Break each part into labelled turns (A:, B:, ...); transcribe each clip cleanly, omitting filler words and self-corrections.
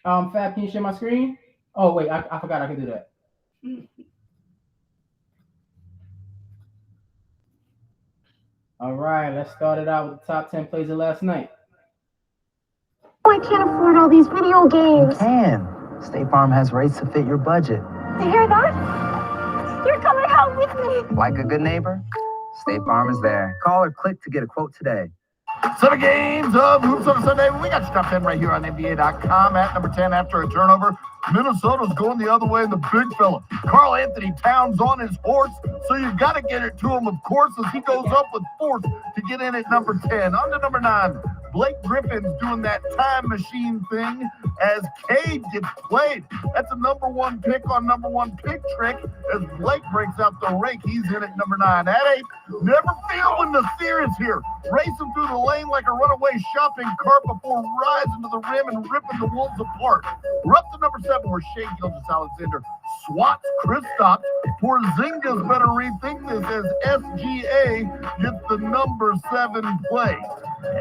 A: Fab, can you share my screen? Oh wait, I forgot I can do that. All right, let's start it out with the top 10 plays of last night.
B: Oh, I can't afford all these video games.
C: You can. State Farm has rates to fit your budget.
B: You hear that? You're coming out with me.
C: Like a good neighbor, State Farm is there. Call or click to get a quote today.
D: 7 games of Hoops on a Sunday. We got your top 10 right here on NBA.com. At number 10, after a turnover, Minnesota's going the other way. The big fella, Karl Anthony Towns, on his horse. So you got to get it to him, of course, as he goes up with force to get in at number 10. On to number 9, Blake Griffin's doing that time machine thing as Cade gets played. That's a number 1 pick on number 1 pick trick as Blake breaks out the rake. He's in at number 9. At 8, never feel when the Sear is here. Racing through the lane like a runaway shopping cart before rising to the rim and ripping the Wolves apart. We're up to number 7 where Shea Gilgeous-Alexander swats Kristaps. Porzingis better rethink this as SGA gets the number 7 play.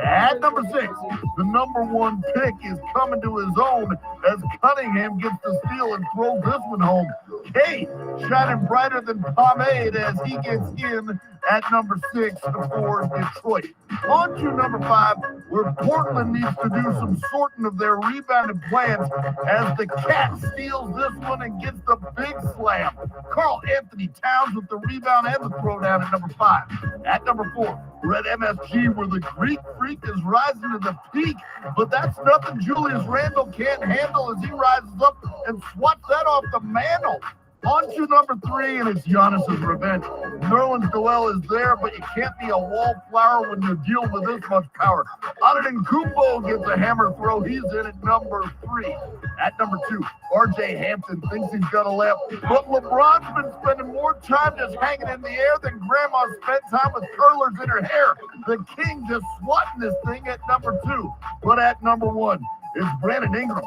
D: At number 6, the number 1 pick is coming to his own as Cunningham gets the steal and throws this one home. Kate shining brighter than pomade as he gets in at number 6 for Detroit. On to number 5, where Portland needs to do some sorting of their rebounding plans as the Cat steals this one and gets the big slam. Karl Anthony Towns with the rebound and the throwdown at number 5. At number 4, we're at MSG where the Greek Freak is rising to the peak, but that's nothing Julius Randle can't handle as he rises up and swats that off the mantle. On to number 3, and it's Giannis's revenge. Nerlens Noel is there, but you can't be a wallflower when you're dealing with this much power. Antetokounmpo gets a hammer throw. He's in at number 3. At number 2, R.J. Hampton thinks he's got a layup, but LeBron's been spending more time just hanging in the air than Grandma spent time with curlers in her hair. The King just swatting this thing at number 2. But at number 1 is Brandon Ingram,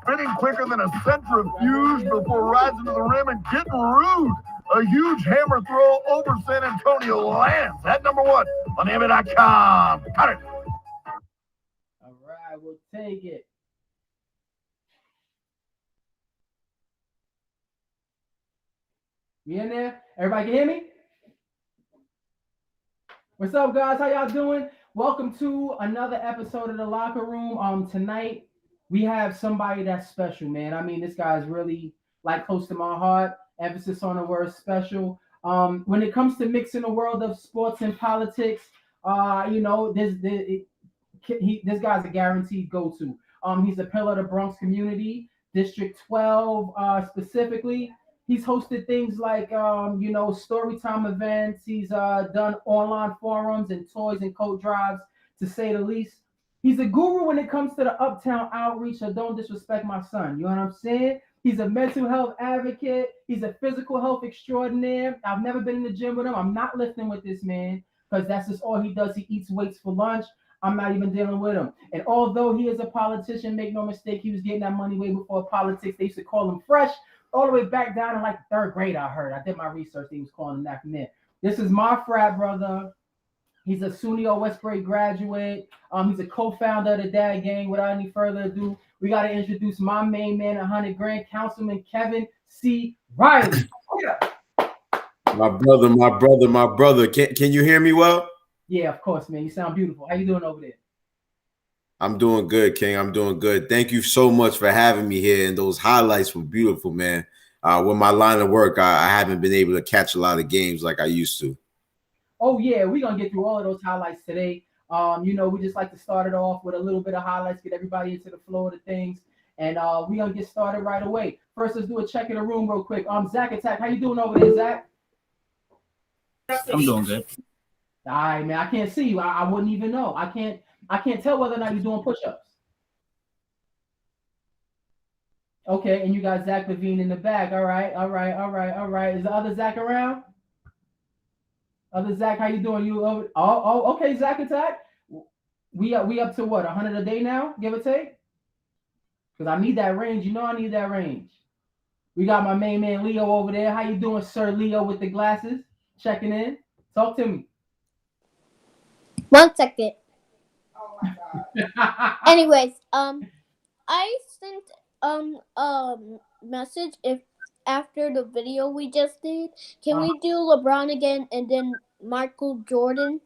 D: spinning quicker than a centrifuge before rising to the rim and getting rude. A huge hammer throw over San Antonio lands at number 1 on NBA.com. Got it.
A: All right, we'll take it. We in there? Everybody can hear me? What's up, guys? How y'all doing? Welcome to another episode of The Locker Room. Tonight, we have somebody that's special, man. I mean, this guy's really, like, close to my heart. Emphasis on the word special. When it comes to mixing the world of sports and politics, this guy's a guaranteed go-to. He's a pillar of the Bronx community, District 12 specifically. He's hosted things like, storytime events. He's done online forums and toys and coat drives, to say the least. He's a guru when it comes to the uptown outreach, so don't disrespect my son. You know what I'm saying? He's a mental health advocate. He's a physical health extraordinaire. I've never been in the gym with him. I'm not lifting with this man because that's just all he does. He eats weights for lunch. I'm not even dealing with him. And although he is a politician, make no mistake, he was getting that money way before politics. They used to call him fresh. All the way back down in like the 3rd grade, I heard. I did my research. They was calling him that from there. This is my frat brother. He's a SUNY Westbury graduate. He's a co-founder of the Dad Gang. Without any further ado, we got to introduce my main man, 100 grand, Councilman Kevin C. Riley. Yeah.
E: My brother. Can you hear me well?
A: Yeah, of course, man. You sound beautiful. How you doing over there?
E: I'm doing good, King. I'm doing good. Thank you so much for having me here. And those highlights were beautiful, man. With my line of work, I haven't been able to catch a lot of games like I used to.
A: Oh, yeah. We're going to get through all of those highlights today. We just like to start it off with a little bit of highlights, get everybody into the flow of the things. And we're going to get started right away. First, let's do a check in the room real quick. Zach Attack, how you doing over there, Zach?
F: I'm doing good.
A: All right, man. I can't see you. I wouldn't even know. I can't tell whether or not you're doing push-ups. Okay, and you got Zach Levine in the back. All right. Is the other Zach around? Other Zach, how you doing? You over? Okay, Zach Attack. We up to what, 100 a day now, give or take? Because I need that range. You know I need that range. We got my main man Leo over there. How you doing, Sir Leo with the glasses? Checking in. Talk to me.
G: 1 second. Oh my God. Anyways, I sent message if after the video we just did, can we do LeBron again and then Michael Jordan?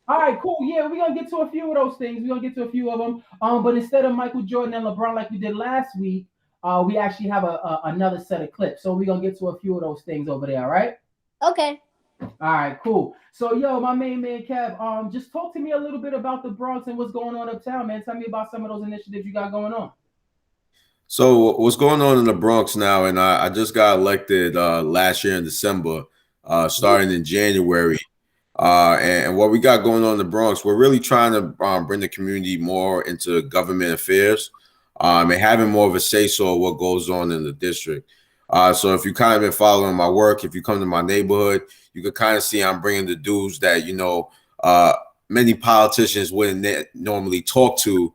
A: All right, cool. Yeah, we're gonna get to a few of those things. We're gonna get to a few of them. But instead of Michael Jordan and LeBron like we did last week, we actually have another set of clips. So we're gonna get to a few of those things over there. All right.
G: Okay.
A: All right, cool. So yo, my main man Kev, just talk to me a little bit about the Bronx and what's going on uptown, man. Tell me about some of those initiatives you got going on.
E: So what's going on in the Bronx now? And I just got elected last year in December, starting in January. And what we got going on in the Bronx, we're really trying to bring the community more into government affairs and having more of a say-so of what goes on in the district. So if you kind of been following my work, if you come to my neighborhood, you can kind of see I'm bringing the dudes that, many politicians wouldn't normally talk to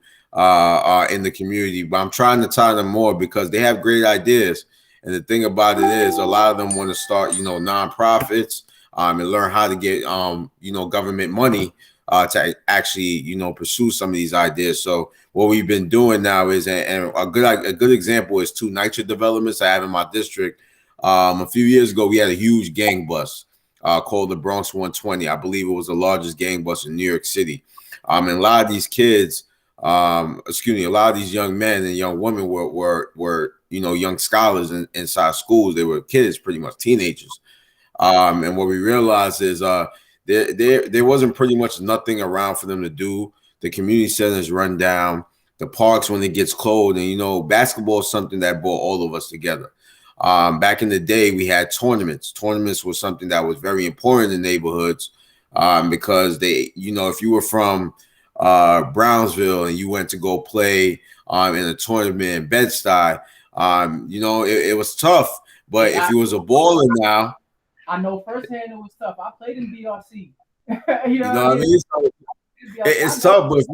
E: in the community. But I'm trying to tie them more because they have great ideas. And the thing about it is a lot of them want to start, nonprofits. And learn how to get, government money to actually, pursue some of these ideas. So what we've been doing now is, and a good example is 2 nitrate developments I have in my district. A few years ago, we had a huge gang bus called the Bronx 120. I believe it was the largest gang bus in New York City. And a lot of these kids, a lot of these young men and young women were young scholars inside schools. They were kids, pretty much teenagers. And what we realized is there wasn't pretty much nothing around for them to do. The community centers run down, the parks when it gets cold, and basketball is something that brought all of us together. Back in the day, we had tournaments. Tournaments was something that was very important in neighborhoods because if you were from Brownsville and you went to go play in a tournament in Bed-Stuy, it was tough. But if you was a baller now.
A: I know firsthand it was tough. I played in BRC.
E: you know what I mean? So it's tough, but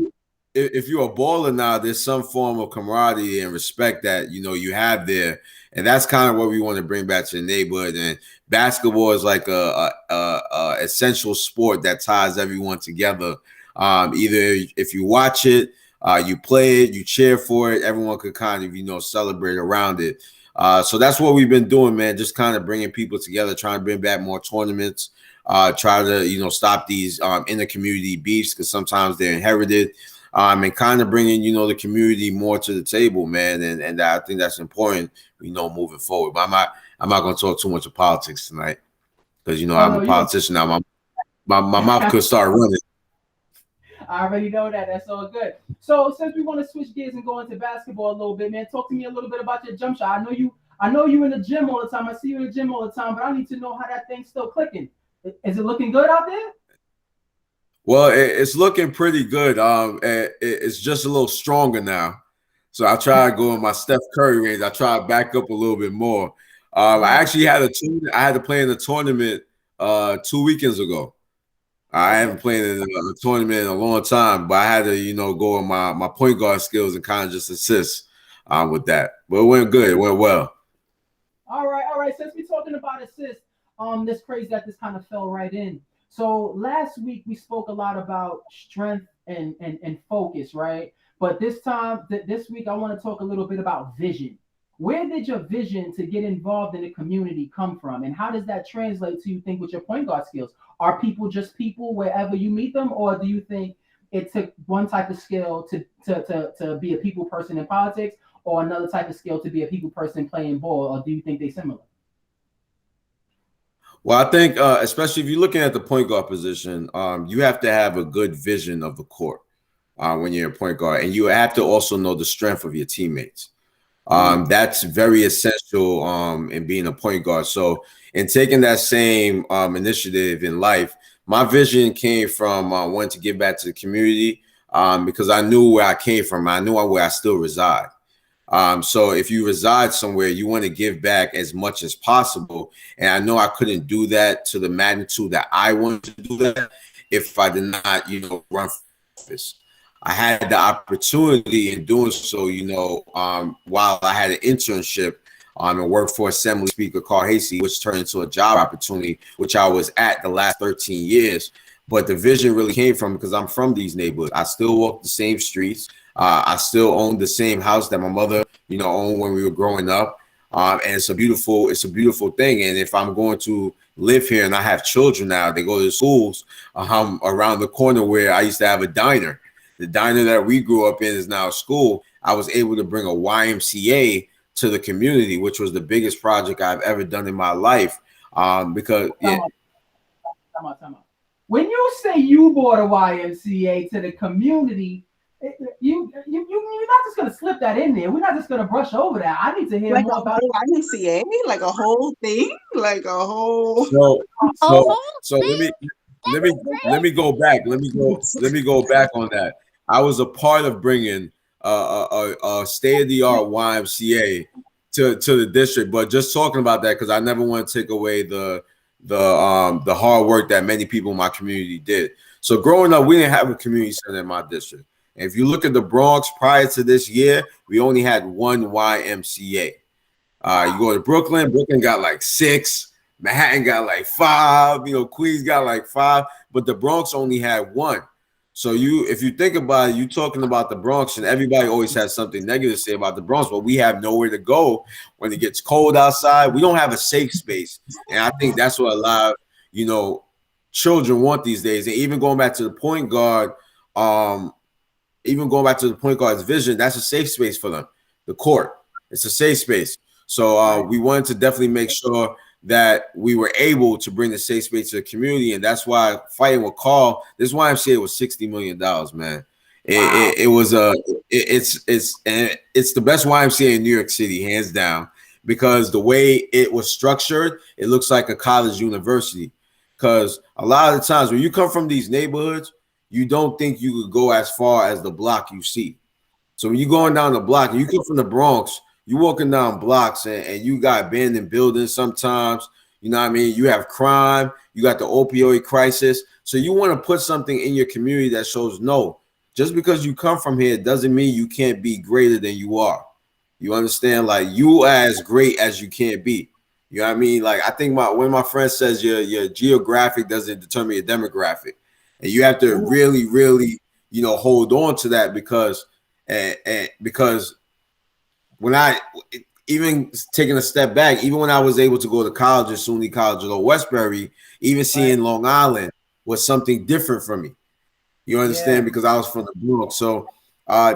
E: if you're a baller now, there's some form of camaraderie and respect that you have there, and that's kind of what we want to bring back to the neighborhood. And basketball is like a essential sport that ties everyone together. Either if you watch it, you play it, you cheer for it, everyone could kind of celebrate around it. So that's what we've been doing, man. Just kind of bringing people together, trying to bring back more tournaments, try to, stop these inter-community beefs because sometimes they're inherited, and kind of bringing, the community more to the table, man. And I think that's important, moving forward. But I'm not going to talk too much of politics tonight because, I'm a politician now. My mouth could start running.
A: I already know that. That's all good. So since we want to switch gears and go into basketball a little bit, man, talk to me a little bit about your jump shot. I know you in the gym all the time. I see you in the gym all the time, but I need to know how that thing's still clicking. Is it looking good out there?
E: Well, it's looking pretty good. It's just a little stronger now. So I try to go in my Steph Curry range. I try to back up a little bit more. I actually had to play in a tournament 2 weekends ago. I haven't played in a tournament in a long time, but I had to, go on my point guard skills and kind of just assist with that. But it went good. It went well.
A: All right. Since we're talking about assists, this crazy that this kind of fell right in. So last week we spoke a lot about strength and focus, right? But this week I want to talk a little bit about vision. Where did your vision to get involved in the community come from? And how does that translate to, you think, with your point guard skills? Are people just people wherever you meet them? Or do you think it took one type of skill to be a people person in politics or another type of skill to be a people person playing ball? Or do you think they're similar?
E: Well, I think especially if you're looking at the point guard position, you have to have a good vision of the court when you're a point guard. And you have to also know the strength of your teammates. That's very essential in being a point guard. So in taking that same initiative in life, my vision came from wanting to give back to the community because I knew where I came from. I knew where I still reside. So if you reside somewhere, you want to give back as much as possible. And I know I couldn't do that to the magnitude that I wanted to do that if I did not, run for office. I had the opportunity in doing so, while I had an internship and worked for Assembly Speaker Carl Hasty, which turned into a job opportunity, which I was at the last 13 years. But the vision really came from because I'm from these neighborhoods. I still walk the same streets. I still own the same house that my mother, owned when we were growing up. And it's a beautiful thing. And if I'm going to live here and I have children now, they go to schools around the corner where I used to have a diner. The diner that we grew up in is now a school. I was able to bring a YMCA to the community, which was the biggest project I've ever done in my life. Because
A: Time out. When you say you brought a YMCA to the community, you're not just gonna slip that in there. We're not just gonna brush over that. I need to hear more about
H: YMCA, like a whole thing, like a whole.
E: So let me go back. Let me go back on that. I was a part of bringing a state-of-the-art YMCA to the district, but just talking about that because I never want to take away the hard work that many people in my community did. So growing up, we didn't have a community center in my district. And if you look at the Bronx prior to this year, we only had one YMCA. You go to Brooklyn got like 6, Manhattan got like 5, Queens got like 5, but the Bronx only had 1. So if you think about it, you're talking about the Bronx, and everybody always has something negative to say about the Bronx, but we have nowhere to go when it gets cold outside. We don't have a safe space, and I think that's what a lot of children want these days. And even going back to the point guard, vision, that's a safe space for them. The court, it's a safe space. So we wanted to definitely make sure that we were able to bring the safe space to the community, and that's why fighting with Carl, this YMCA was $60 million, man. It's the best YMCA in New York City, hands down, because the way it was structured, it looks like a college university. Because a lot of the times when you come from these neighborhoods, you don't think you could go as far as the block you see. So when you're going down the block, and you come from the Bronx, you walking down blocks and you got abandoned buildings sometimes, you know what I mean? You have crime, you got the opioid crisis. So you want to put something in your community that shows no, just because you come from here doesn't mean you can't be greater than you are. You understand? Like, you as great as you can be. You know what I mean? Like, I think when my friend says your geographic doesn't determine your demographic. And you have to really, really, hold on to that because when I, even taking a step back, even when I was able to go to college at SUNY College of Westbury, even seeing Long Island was something different for me. You understand? Because I was from the Bronx. So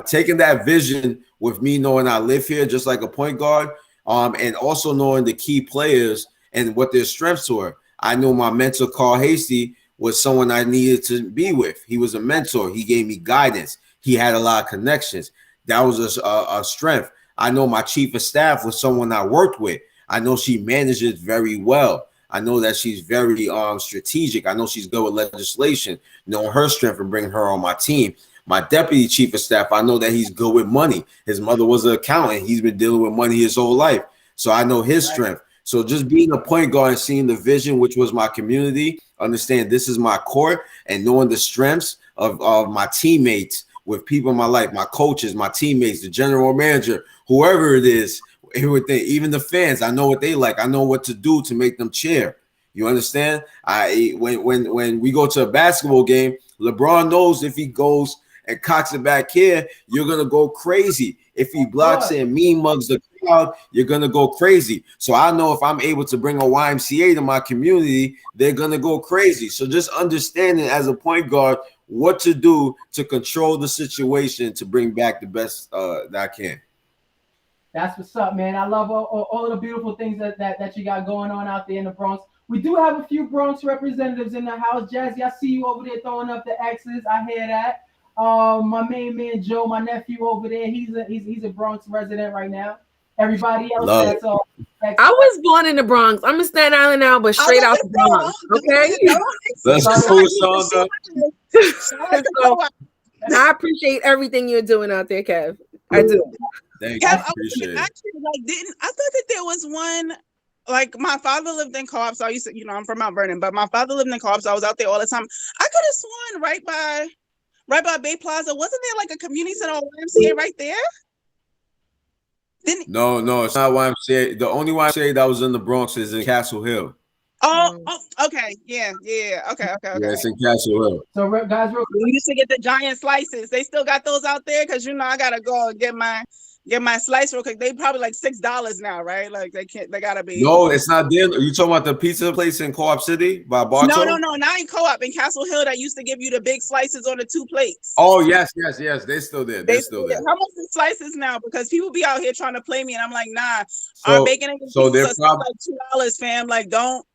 E: taking that vision with me knowing I live here just like a point guard, and also knowing the key players and what their strengths were. I know my mentor, Carl Hasty, was someone I needed to be with. He was a mentor. He gave me guidance. He had a lot of connections. That was a strength. I know my chief of staff was someone I worked with. I know she manages very well. I know that she's very strategic. I know she's good with legislation, knowing her strength and bringing her on my team. My deputy chief of staff, I know that he's good with money. His mother was an accountant. He's been dealing with money his whole life. So I know his strength. So just being a point guard and seeing the vision, which was my community, understand this is my court, and knowing the strengths of my teammates with people in my life, my coaches, my teammates, the general manager, whoever it is, even the fans, I know what they like. I know what to do to make them cheer. You understand? When we go to a basketball game, LeBron knows if he goes and cocks it back here, you're going to go crazy. If he blocks it and mean mugs the crowd, you're going to go crazy. So I know if I'm able to bring a YMCA to my community, they're going to go crazy. So just understanding as a point guard what to do to control the situation to bring back the best that I can.
A: That's what's up, man. I love all of the beautiful things that you got going on out there in the Bronx. We do have a few Bronx representatives in the house. Jazzy, I see you over there throwing up the X's. I hear that. My main man Joe, my nephew over there, he's a Bronx resident right now. Everybody else, that's all.
I: I was born in the Bronx. I'm in Staten Island now, but straight out the Bronx. Okay.
E: That's
I: cool, I appreciate everything you're doing out there, Kev. I do.
E: Thank
H: Kev,
E: you. Appreciate
H: I thought that there was one. Like, my father lived in Co-op, so I used to, I'm from Mount Vernon, but my father lived in Co-op, so I was out there all the time. I could have sworn right by Bay Plaza, wasn't there like a community center or YMCA right there?
E: No, it's not YMCA. The only YMCA that was in the Bronx is in Castle Hill.
H: Okay. Yeah. Okay.
E: Yeah, it's in Castle Hill.
A: So, guys, real
H: We used to get the giant slices. They still got those out there because I gotta go and get my slice real quick. They probably like $6 now, right? Like they gotta be.
E: No, it's not there. Are you talking about the pizza place in Co-op City by Bartow?
H: No, not in Co-op. In Castle Hill, that used to give you the big slices on the 2 plates.
E: Oh, yes. They're still there. They're still there.
H: How much the slices now? Because people be out here trying to play me, and I'm like, nah.
E: So,
H: our bacon and
E: so they're
H: pizza
E: probably
H: like $2, fam. Like, don't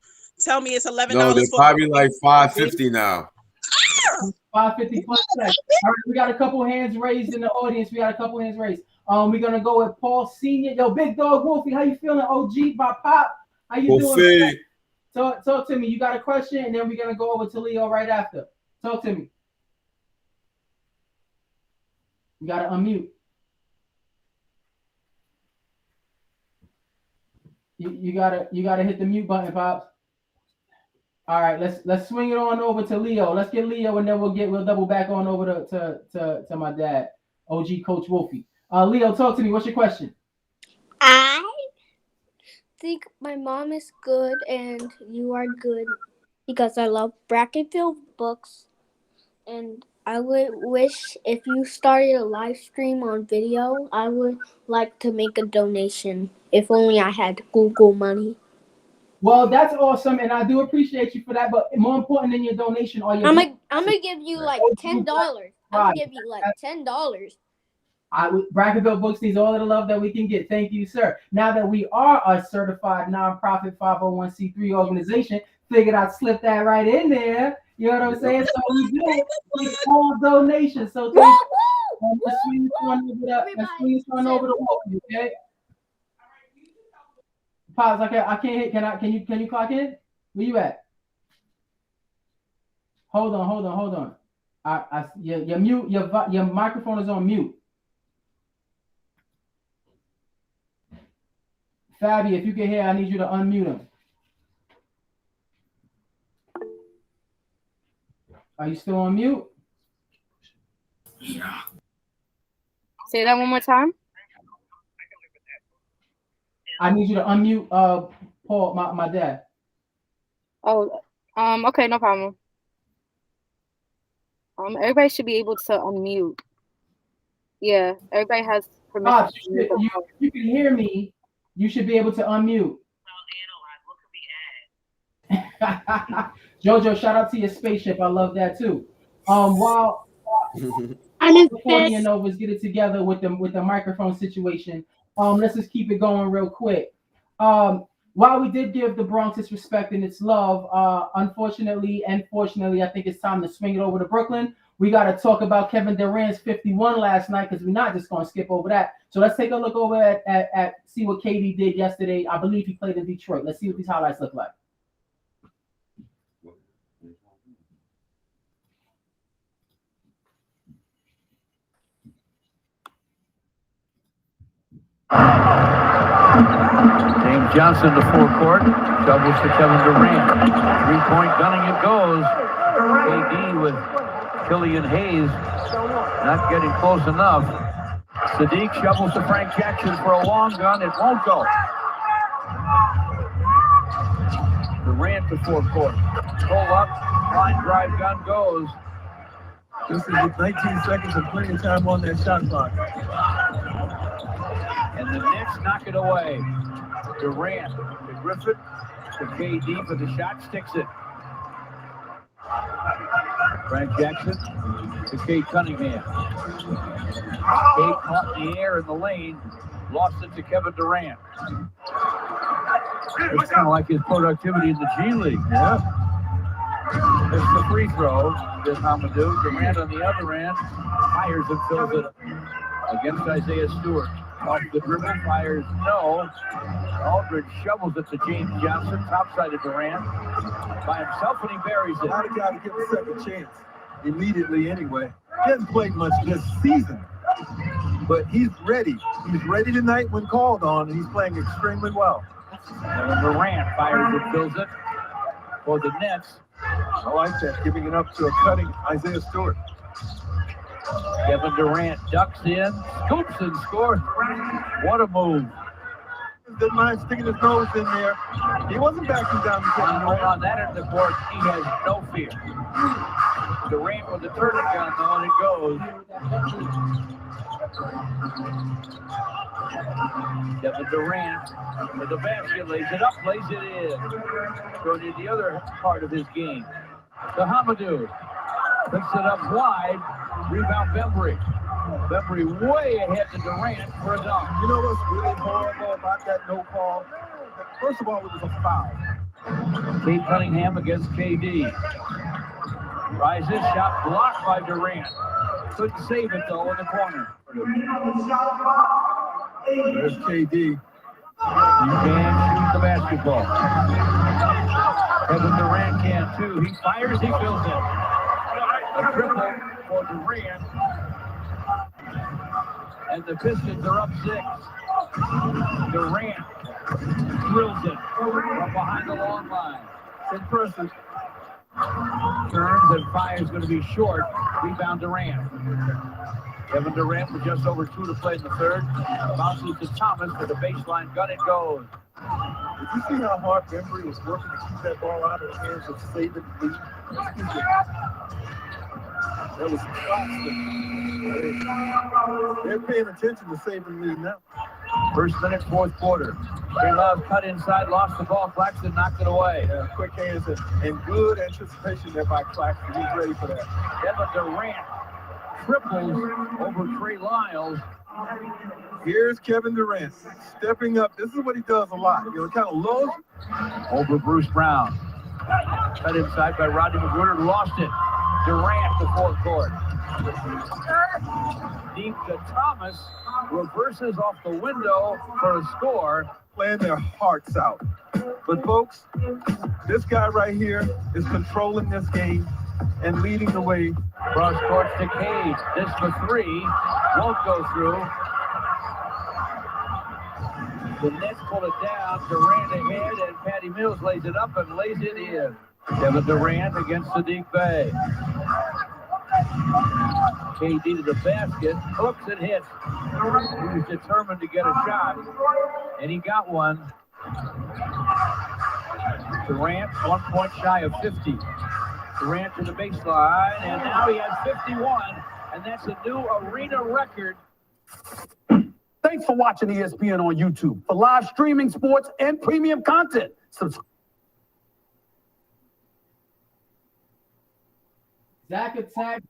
H: tell me it's $11.
E: no, they're probably like $5.50 now.
A: $5.50 plus tax. All right, we got a couple hands raised in the audience. We're gonna go with Paul Senior. Yo, Big Dog Wolfie, how you feeling? OG by Pop, how you doing? Talk to me. You got a question, and then we're gonna go over to Leo right after. Talk to me. You gotta unmute. You gotta hit the mute button, Pops. All right, let's swing it on over to Leo. Let's get Leo, and then we'll double back on over to my dad, OG Coach Wolfie. Leo, talk to me. What's your question?
G: I think my mom is good and you are good because I love bracket-filled books, and I would wish if you started a live stream on video, I would like to make a donation. If only I had Google money.
A: Well, that's awesome, and I do appreciate you for that. But more important than your donation, are your
G: I'm gonna give you like $10. I'm gonna give you like $10.
A: Brackettville Books needs all of the love that we can get. Thank you, sir. Now that we are a certified nonprofit 501c3 organization, figured I'd slip that right in there. You know what I'm saying? So we do all donations. So thank you. Let's swing this one over the wall, okay? Pops, I can't hit. Can you clock in? Where you at? Hold on. Your mute. Your microphone is on mute. Fabi, if you can hear, I need you to unmute him. Are you still on mute?
I: Yeah. Say that one more time.
A: I need you to unmute Paul, my dad.
I: Oh, okay, no problem. Everybody should be able to unmute. Yeah, everybody has permission.
A: You can hear me. You should be able to unmute. Jojo, shout out to your spaceship. I love that too. While Courtney and Novas get it together with the microphone situation, let's just keep it going real quick. While we did give the Bronx its respect and its love, unfortunately and fortunately, I think it's time to swing it over to Brooklyn. We got to talk about Kevin Durant's 51 last night because we're not just going to skip over that. So let's take a look over at see what KD did yesterday. I believe he played in Detroit. Let's see what these highlights look like.
J: James Johnson to forecourt, doubles to Kevin Durant. 3-point gunning it goes. KD with Killian Hayes not getting close enough. Sadiq shovels to Frank Jackson for a long gun. It won't go. Durant to forecourt. Pull up, line drive gun goes.
K: This is with 19 seconds and plenty of time on that shot clock.
J: And the Knicks knock it away. Durant to Griffith to KD for the shot, sticks it. Frank Jackson to Cade Cunningham. Cade caught in the air in the lane, lost it to Kevin Durant. It's kind of like his productivity in the G League. Yeah. There's the free throw. There's Hamadou. Durant on the other end fires and fills it against Isaiah Stewart. Off the dribble, fires no. Aldridge shovels it to James Johnson, top side of Durant. By himself, and he buries it.
K: Not a guy to get a second chance immediately anyway. He hasn't played much this season, but he's ready. He's ready tonight when called on, and he's playing extremely well.
J: And Durant fires and fills it for the Nets.
K: I like that, giving it up to a cutting Isaiah Stewart.
J: Kevin Durant ducks in, scoops and scores. What a move.
K: Didn't mind sticking his nose in there. He wasn't backing down the Kevin Durant.
J: On that end of the court, he has no fear. Durant with the turning gun, though, and it goes. Kevin Durant with the basket, lays it up, lays it in. So did the other part of his game. The Hamadou picks it up wide. Rebound Bembry. Bembry way ahead to Durant for a dunk.
K: You know what's really horrible about that no call? First of all, it was a foul.
J: Kate Cunningham against KD. Rises, shot blocked by Durant. Couldn't save it, though, in the corner.
K: There's KD.
J: He can shoot the basketball. Kevin Durant can, too. He fires, he fills it. A triple for Durant. And the Pistons are up 6. Durant drills it from behind the long line. It's impressive. Turns and fires going to be short. Rebound Durant. Kevin Durant with just over 2 to play in the third. Bounces to Thomas for the baseline. Gun it goes.
K: Did you see how hard Bembry was working to keep that ball out of the hands of Saban Lee? That was constant. They're paying attention to Saban Lee now.
J: First minute, fourth quarter. Trey Love cut inside, lost the ball. Claxton knocked it away.
K: Yeah, quick hands and good anticipation there by Claxton. He's ready for that.
J: Kevin Durant triples over Trey Lyles.
K: Here's Kevin Durant stepping up. This is what he does a lot. You know, kind of low.
J: Over Bruce Brown. Cut inside by Rodney McGruder. Lost it. Durant to fourth court. Deep to Thomas. Reverses off the window for a score.
K: Playing their hearts out. But folks, this guy right here is controlling this game and leading the way.
J: Cross court to Cage. This for 3. Won't go through. The Nets pull it down. Durant ahead, and Patty Mills lays it up and lays it in. Kevin Durant against Sadiq Bey. KD to the basket. Hooks and hits. He was determined to get a shot, and he got one. Durant, 1 point shy of 50. Durant to the baseline, and now he has 51, and that's a new arena record.
L: Thanks for watching ESPN on YouTube. For live streaming sports and premium content, subscribe.
A: Zach attack.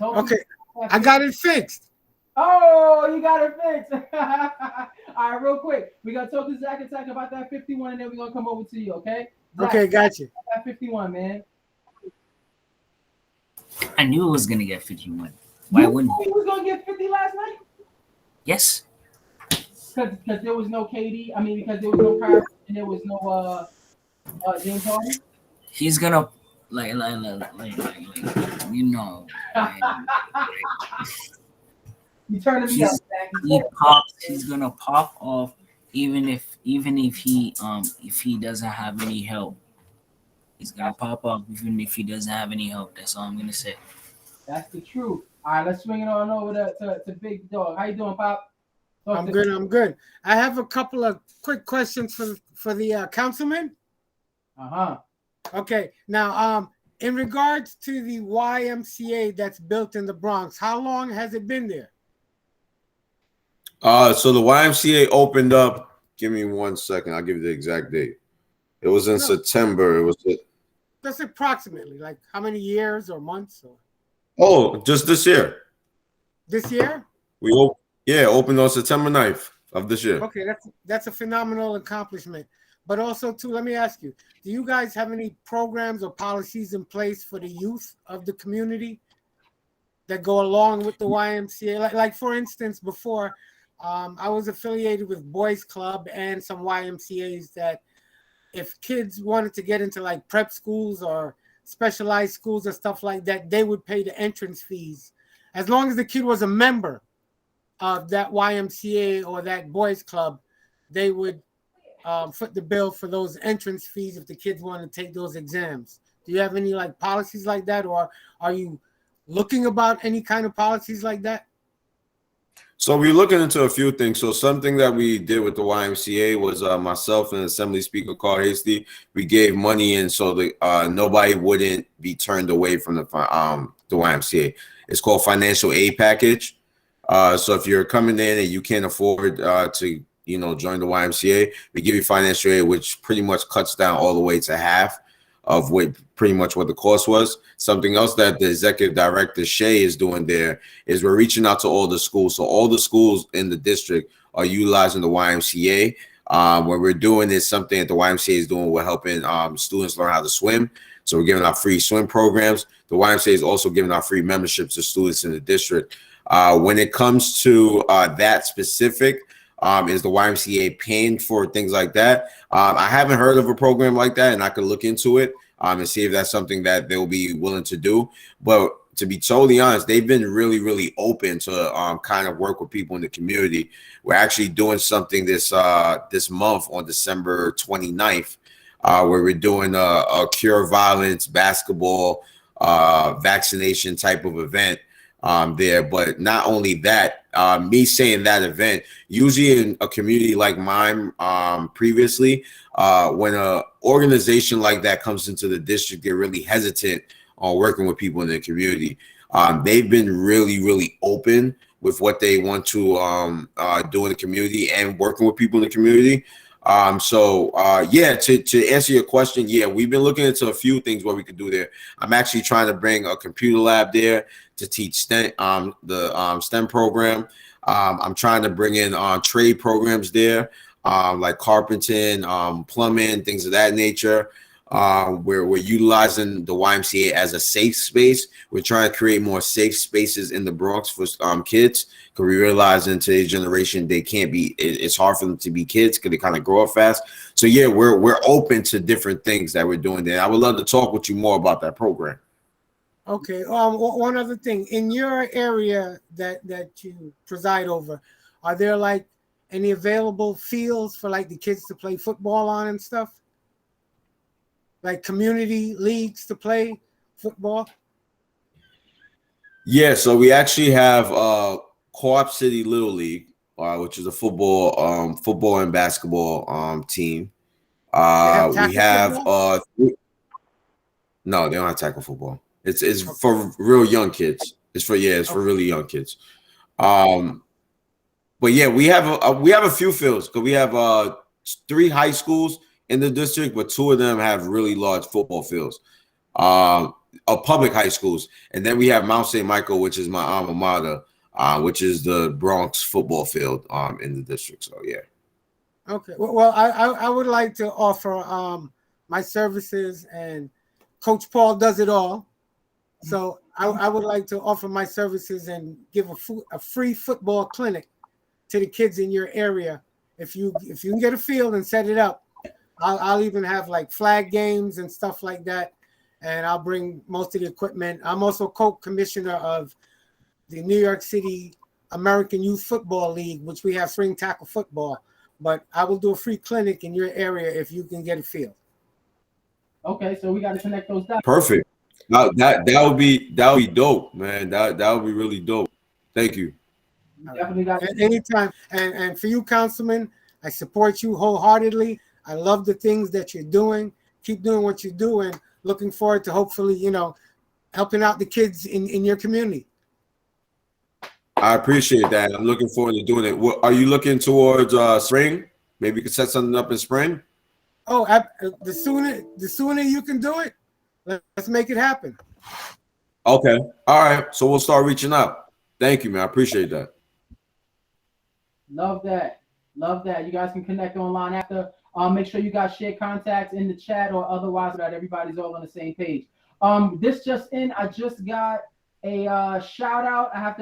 M: Okay, I got it fixed.
A: Oh, you got it fixed. All right, real quick. We're going to talk to Zach Attack about that 51, and then we're going to come over to you, okay? Zach,
M: Okay, gotcha.
A: That 51, man.
N: I knew it was going to get 51. Why wouldn't
A: he? Was going to get 50 last night?
N: Yes.
A: Because there was no KD. I mean, because there was no Kyrie and there was no James Harden.
N: He's going to, like, you know.
A: You turning me up, Zach.
N: He's gonna pop off even if he doesn't have any help. He's gonna pop off even if he doesn't have any help. That's all I'm gonna say.
A: That's the truth. All right, let's swing it on over to Big Dog. How you doing, Pop?
M: I'm good. I have a couple of quick questions for the councilman. Okay. Now, in regards to the YMCA that's built in the Bronx, how long has it been there?
E: So the YMCA opened up. Give me 1 second. I'll give you the exact date. It was in September.
M: That's approximately like how many years or months? Or?
E: Oh, just this year.
M: This year?
E: Opened on September 9th of this year.
M: Okay, that's a phenomenal accomplishment. But also, too, let me ask you: do you guys have any programs or policies in place for the youth of the community that go along with the YMCA? Like for instance, before. I was affiliated with Boys Club and some YMCAs that if kids wanted to get into like prep schools or specialized schools or stuff like that, they would pay the entrance fees. As long as the kid was a member of that YMCA or that Boys Club, they would foot the bill for those entrance fees if the kids want to take those exams. Do you have any like policies like that, or are you looking about any kind of policies like that?
E: So we're looking into a few things. So something that we did with the YMCA was myself and Assembly Speaker Carl Hasty. We gave money in so that nobody wouldn't be turned away from the YMCA. It's called financial aid package. So if you're coming in and you can't afford to join the YMCA, we give you financial aid, which pretty much cuts down all the way to half of what the cost was. Something else that the executive director Shay is doing there is we're reaching out to all the schools. So all the schools in the district are utilizing the YMCA. What we're doing is something that the YMCA is doing. We're helping students learn how to swim. So we're giving out free swim programs. The YMCA is also giving out free memberships to students in the district. When it comes to that specific, is the YMCA paying for things like that? I haven't heard of a program like that, and I could look into it and see if that's something that they'll be willing to do. But to be totally honest, they've been really, really open to kind of work with people in the community. We're actually doing something this month on December 29th, where we're doing a Cure Violence basketball vaccination type of event there. But not only that, me saying that event, usually in a community like mine, previously, when a organization like that comes into the district, they're really hesitant on working with people in the community. They've been really, really open with what they want to do in the community and working with people in the community. Yeah, to answer your question, yeah, we've been looking into a few things what we could do there. I'm actually trying to bring a computer lab there to teach STEM, the STEM program. I'm trying to bring in trade programs there, like carpenting, plumbing, things of that nature. Where we're utilizing the YMCA as a safe space. We're trying to create more safe spaces in the Bronx for kids, because we realize in today's generation they can't be. It's hard for them to be kids because they kind of grow up fast. So yeah, we're open to different things that we're doing there. I would love to talk with you more about that program.
M: Okay. One other thing, in your area that you preside over, are there like any available fields for like the kids to play football on and stuff? Like community leagues to play football?
E: Yeah, so we actually have Co-op City Little League, which is a football and basketball team. We have no, they don't have tackle football. It's for real young kids. It's for really young kids. But yeah, we have a few fields, because we have 3 high schools in the district, but 2 of them have really large football fields, of public high schools. And then we have Mount St. Michael, which is my alma mater, which is the Bronx football field in the district. So yeah.
M: Okay. Well, I would like to offer my services, and Coach Paul does it all. So I would like to offer my services and give a free football clinic to the kids in your area. If you can get a field and set it up, I'll even have like flag games and stuff like that, and I'll bring most of the equipment. I'm also co-commissioner of the New York City American Youth Football League, which we have swing tackle football. But I will do a free clinic in your area if you can get a field.
A: Okay, so we got to connect those dots.
E: Perfect. That would be dope, man. That would be really dope. Thank you.
A: Definitely got
M: anytime. And for you, Councilman, I support you wholeheartedly. I love the things that you're doing. Keep doing what you're doing. Looking forward to hopefully, helping out the kids in your community.
E: I appreciate that. I'm looking forward to doing it. Are you looking towards spring? Maybe we could set something up in spring.
M: Oh, the sooner you can do it, let's make it happen.
E: Okay. All right. So we'll start reaching out. Thank you, man. I appreciate that.
A: Love that. You guys can connect online after. Make sure you guys share contacts in the chat or otherwise, so that everybody's all on the same page. This just in, I just got a shout out. I have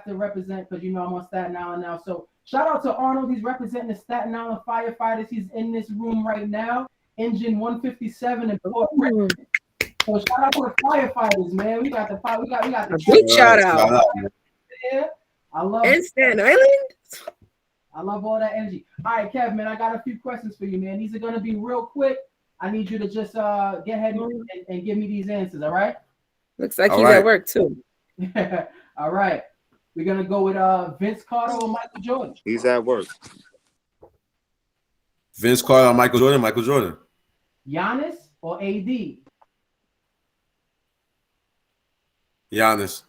A: to represent, because I'm on Staten Island now. So shout out to Arnold. He's representing the Staten Island firefighters. He's in this room right now. Engine 157 in Port Richmond. So shout out to the firefighters, man. We got the
I: big shout out.
A: Yeah, I love
I: it. Staten Island.
A: I love all that energy. All right, Kev, man, I got a few questions for you, man. These are going to be real quick. I need you to just get ahead and give me these answers, all right?
I: Looks like he's at work, too.
A: All right. We're gonna go with Vince Carter or Michael Jordan.
O: He's at work.
E: Vince Carter or Michael Jordan? Michael Jordan.
A: Giannis or AD?
E: Giannis.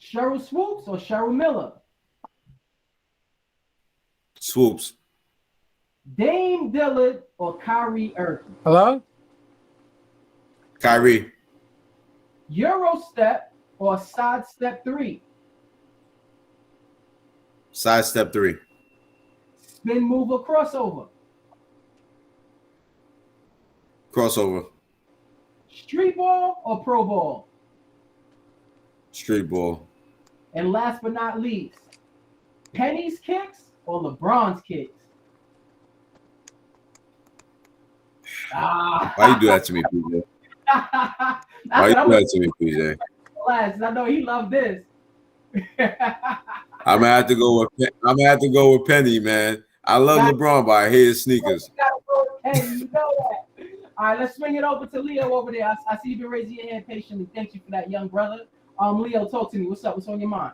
A: Cheryl Swoops or Cheryl Miller?
E: Swoops.
A: Dame Dillard or Kyrie Irving?
M: Hello?
E: Kyrie.
A: Euro step or side step 3?
E: Side step 3.
A: Spin move or crossover?
E: Crossover.
A: Street ball or pro ball?
E: Street ball.
A: And last but not least, Penny's kicks or LeBron's kicks?
E: Why you do that to me, PJ? Why you do that to me, PJ?
A: Last, I know he loved this.
E: I'm gonna have to go with Penny, man. I love LeBron, but I hate his sneakers.
A: Hey, you know that. All right, let's swing it over to Leo over there. I see you've been raising your hand patiently. Thank you for that, young brother. Leo, talk to me. What's up? What's on your mind?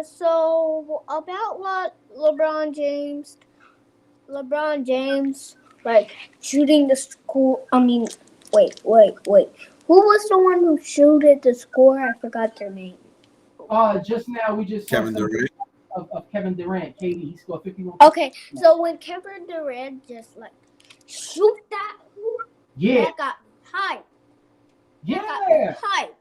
G: So about what LeBron James, like shooting the school. I mean, wait. Who was the one who shooted the score? I forgot their name.
A: Just now we just
E: Kevin Durant.
A: Of Kevin Durant. KD, he scored 51.
G: Okay, so when Kevin Durant just like shoot that, that got hype.
A: Yeah.
G: Hype.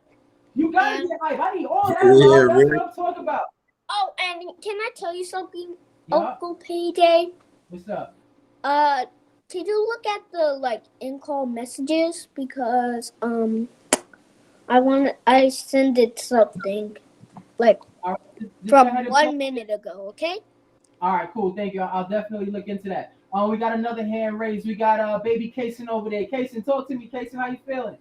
A: You gotta get hype. I need all that.
E: Yeah,
A: That's
E: really?
A: what I'm talking about.
G: Oh, and can I tell you something,
A: Yeah.
G: Uncle PJ?
A: What's up?
G: Can you look at the like in-call messages because I sent it something like from 1 minute ago. Okay.
A: All right, cool. Thank you. I'll definitely look into that. We got another hand raised. We got baby Kaysen over there. Kaysen, talk to me. Kaysen, how you feeling?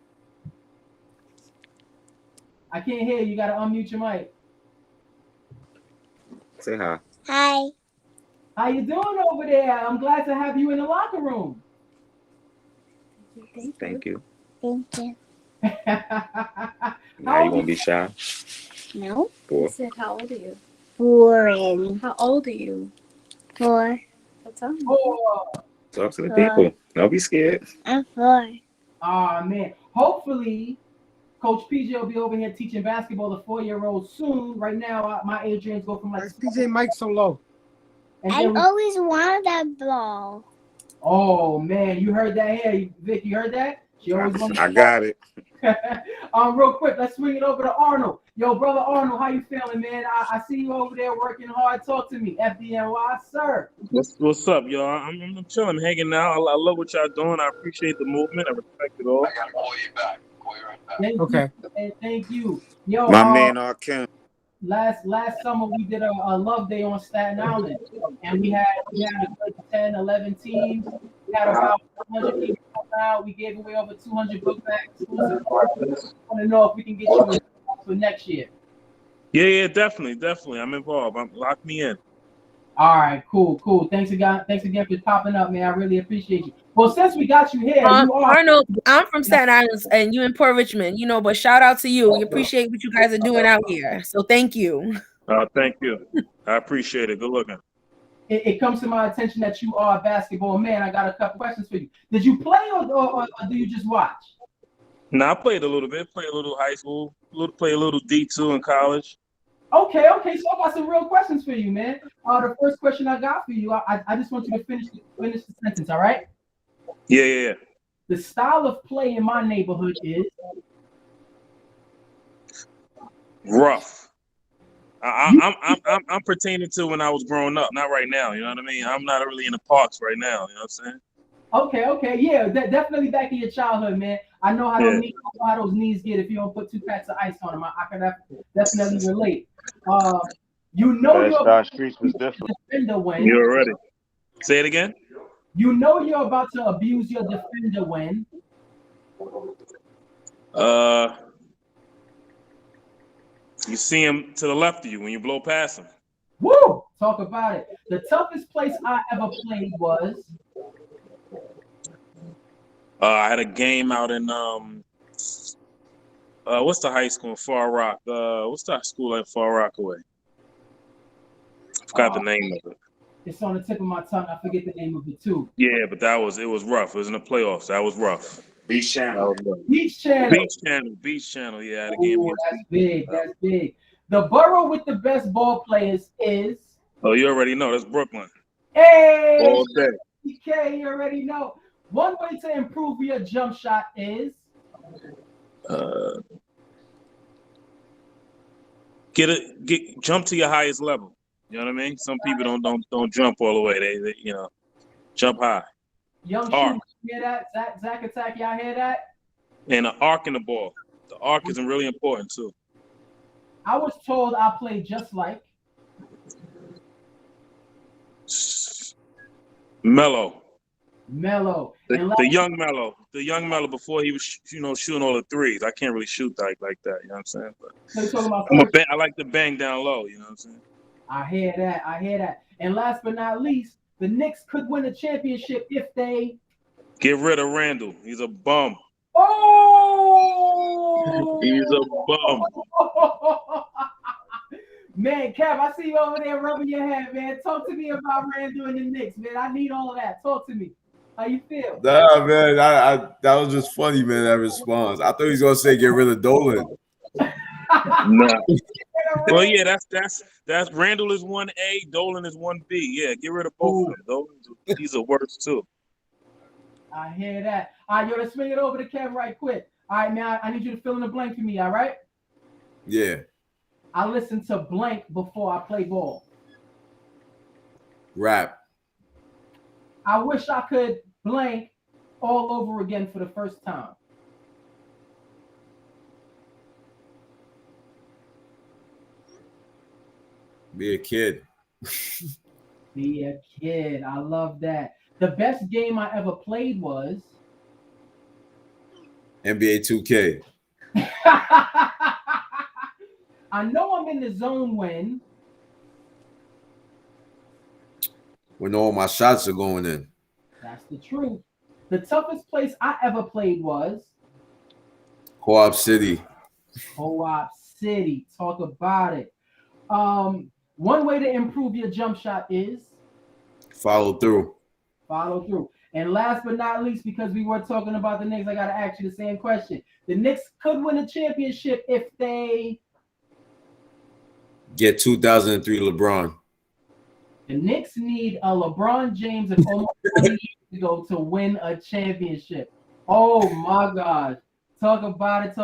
A: I can't hear you. You gotta unmute your mic.
O: Say hi.
G: Hi.
A: How you doing over there? I'm glad to have you in the locker room.
O: Thank you.
G: Thank you.
O: Now you won't be shy.
G: No.
O: Four.
P: Said, how old are you?
G: 4.
P: How old are you?
G: 4.
P: What's up?
O: Talk to the people. Don't be scared.
G: I'm 4.
A: Oh man. Hopefully, Coach PJ will be over here teaching basketball to 4-year-olds soon. Right now, my age range go from like
M: PJ mic so low.
G: I always wanted that ball.
A: Oh man, you heard that here, Vic? You heard that? She always wanted.
O: I got it.
A: Real quick, let's swing it over to Arnold. Yo, brother Arnold, how you feeling, man? I see you over there working hard. Talk to me, FDNY, sir.
Q: What's up, y'all? I'm chilling, hanging out. I love what y'all doing. I appreciate the movement. I respect it all.
D: I gotta call you back. Call you right back.
A: Thank
M: Okay.
A: you, and thank you. Yo,
O: My man, Kim.
A: Last summer we did a love day on Staten Island, and we had a good 10, 11 teams. We had about 100 people come out. We gave away over 200 book bags. I want to know if we can get you in for next year.
Q: Yeah, definitely. I'm involved. Lock me in.
A: All right, cool. Thanks again for popping up, man. I really appreciate you. Well, since we got you here, you are
I: Arnold, I'm from Staten Island and you in Port Richmond, but shout out to you. We appreciate what you guys are doing out here. So thank you.
Q: Thank you. I appreciate it. Good looking.
A: It comes to my attention that you are a basketball man. I got a couple questions for you. Did you play or do you just watch?
Q: No, I played a little bit. Played a little high school. Play a little D2 in college.
A: Okay. So I got some real questions for you, man. The first question I got for you, I just want you to finish the sentence, all right?
Q: Yeah.
A: The style of play in my neighborhood is
Q: rough. I'm pertaining to when I was growing up, not right now. You know what I mean? I'm not really in the parks right now. You know what I'm saying?
A: Okay. Yeah, definitely back in your childhood, man. I know how those knees get if you don't put 2 packs of ice on them. I can definitely relate. Your
O: streets was different.
A: defender when
Q: you're ready. Say it again.
A: You know you're about to abuse your defender when
Q: you see him to the left of you when you blow past him.
A: Woo! Talk about it. The toughest place I ever played was
Q: I had a game out in What's the high school in Far Rock? What's that school in Far Rockaway? I forgot the name of it.
A: It's on the tip of my tongue. I forget the name of it too.
Q: Yeah, but it was rough. It was in the playoffs. That was rough.
E: Beach Channel.
A: Beach Channel.
Q: Beach Channel. Yeah, the game against
A: that's big. That's big. The borough with the best ball players is.
Q: Oh, you already know. That's Brooklyn.
A: Hey,
Q: all day.
A: Okay, you already know. One way to improve your jump shot is.
Q: Jump to your highest level. You know what I mean? Some people don't jump all the way. They jump high.
A: Young shooter, hear that? Zach Attack, y'all hear that?
Q: And an arc in the ball. The arc is really important too.
A: I was told I played just like
Q: Melo.
A: The
Q: young Melo. The young Melo before he was shooting all the threes. I can't really shoot like that, you know what I'm saying? But I like to bang down low, you know what I'm saying?
A: I hear that. And last but not least, the Knicks could win a championship if they
Q: get rid of Randall. He's a bum.
A: Oh!
Q: He's a bum.
A: Man, Kev, I see you over there rubbing your head, man. Talk to me about Randall and the Knicks, man. I need all of that. Talk to me. How you feel?
E: Nah, man, I that was just funny, man, that response. I thought he was going to say get rid of Dolan.
Q: Nah. Well, yeah, that's Randall is 1A, Dolan is 1B. Yeah, get rid of both of them. These are worse too.
A: I hear that. All right, yo, let's swing it over to Kev right quick. All right, man, I need you to fill in the blank for me, all right?
E: Yeah.
A: I listen to blank before I play ball.
E: Rap.
A: I wish I could blank all over again for the first time.
E: Be a kid.
A: Be a kid. I love that. The best game I ever played was
E: NBA 2K.
A: I know I'm in the zone when
E: all my shots are going in.
A: That's the truth. The toughest place I ever played was
E: Co-op City.
A: Co-op City. Talk about it. One way to improve your jump shot is
E: Follow through.
A: And last but not least, because we were talking about the Knicks, I got to ask you the same question. The Knicks could win a championship if they
E: get 2003 LeBron.
A: The Knicks need a LeBron James of almost 20 years ago to win a championship. Oh my God. Talk about it.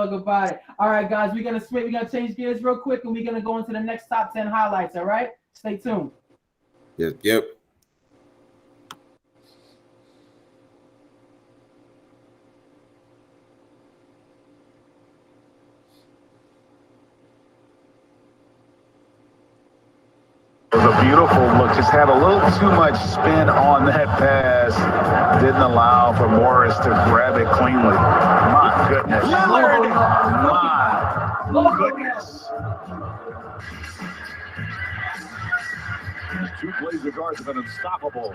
A: All right, guys, we're gonna change gears real quick and we're gonna go into the next top 10 highlights. All right, stay tuned.
E: Yep.
L: It was a beautiful look. Just had a little too much spin on that pass. Didn't allow for Morris to grab it cleanly. My goodness. Lillard! My goodness. These two Blazer guards have been unstoppable.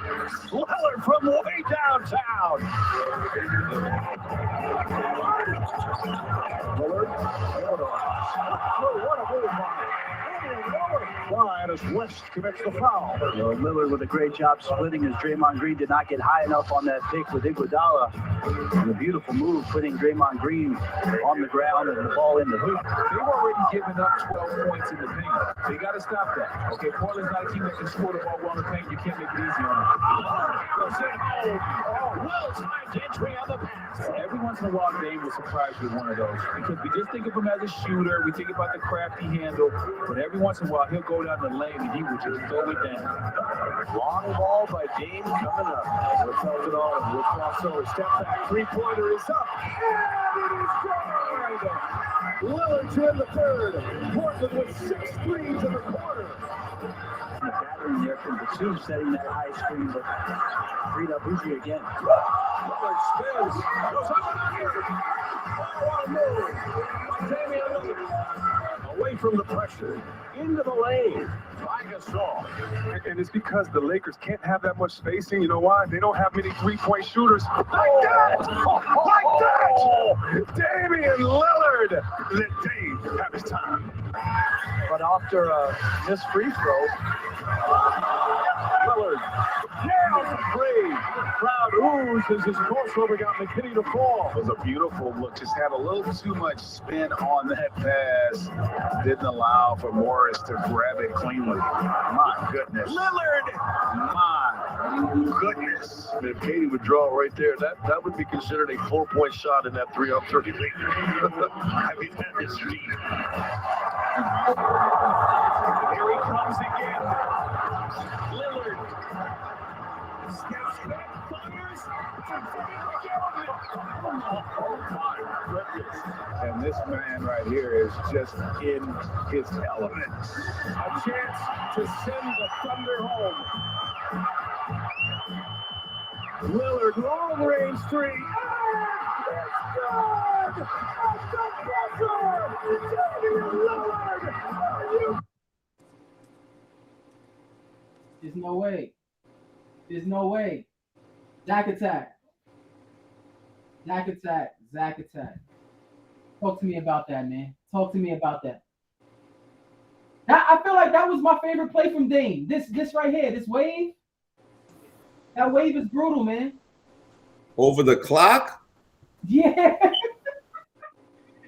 L: Lillard from way downtown. Lillard. What a move by as West commits the foul.
R: Lillard with a great job splitting as Draymond Green did not get high enough on that pick with Iguodala. And a beautiful move putting Draymond Green on the ground and the ball in the hoop.
K: They've already given up 12 points in the paint. They got to stop that. Okay, Portland's not a team that can score the ball well in the paint. You can't make it easy on them.
L: Well-timed entry on the pass.
K: Every once in a while, Dame will surprise you with one of those. Because we just think of him as a shooter. We think about the crafty handle. But every once in a while, he'll go down the lane and he will just throw it down.
L: Long ball by Dame coming up. We'll tell it all. We'll crossover. Step back. Three-pointer is up. And it is good. Lillard to end the third. Portland with 6 threes in the quarter.
R: The battering there from the two, setting that high screen, but freed up Uzi again.
L: Lillard spins. Goes up and under. Oh, what a move. Damian Lillard. Away from the pressure. Into the lane.
K: And it's because the Lakers can't have that much spacing. You know why? They don't have many three-point shooters. Like that! Like that! Damian Lillard! Let Dave have his time.
R: But after this free throw,
K: Lillard nails the three. Crowd oohs as his crossover got McKinney to fall.
S: It was a beautiful look. Just had a little too much spin on that pass. Didn't allow for Morris to grab it cleanly. My goodness.
K: Lillard!
S: My goodness.
L: If Katie would draw right there, that would be considered a 4-point shot in that 3-on-30 league.
S: I mean, that is deep.
L: Here he comes again. Lillard. Steps back, fires.
S: Oh my goodness. And this man right here is just in his element.
L: A chance to send the Thunder home.
K: Lillard, long range three.
A: There's no way. There's no way. Zach attack. Zach attack. Zach attack. Talk to me about that, man. Talk to me about that. I feel like that was my favorite play from Dame. This right here, this wave. That wave is brutal, man.
E: Over the clock?
A: Yeah.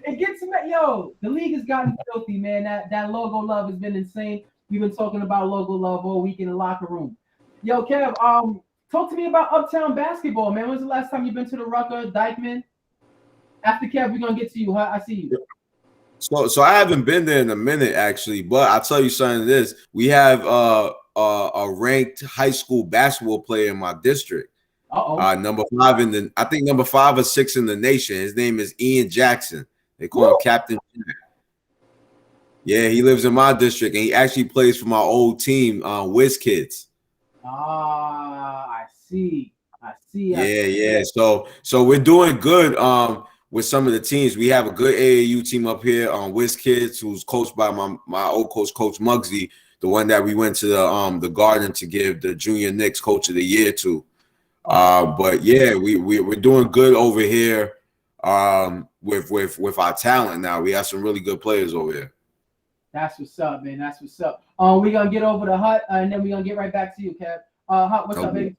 A: It gets me. Yo, the league has gotten filthy, man. That logo love has been insane. We've been talking about logo love all week in the locker room. Yo, Kev, talk to me about Uptown basketball, man. When's the last time you've been to the Rucker, Dykeman? After Kev, we're gonna get to you. I see you.
E: So I haven't been there in a minute, actually, but I'll tell you something. This we have a ranked high school basketball player in my district. Number 5 in the, I think number 5 or 6 in the nation. His name is Ian Jackson. They call him Captain Jack. Yeah, he lives in my district, and he actually plays for my old team, Whiz Kids.
A: I see.
E: Yeah. So we're doing good with some of the teams. We have a good AAU team up here on Whiz Kids, who's coached by my old Coach Muggsy, the one that we went to the Garden to give the Junior Knicks Coach of the Year to. But yeah, we're doing good over here with our talent now. We have some really good players over here.
A: That's what's up, man. That's what's up. We're gonna get over to Hut, and then we're gonna get right back to you, Kev. Hut, what's up, baby?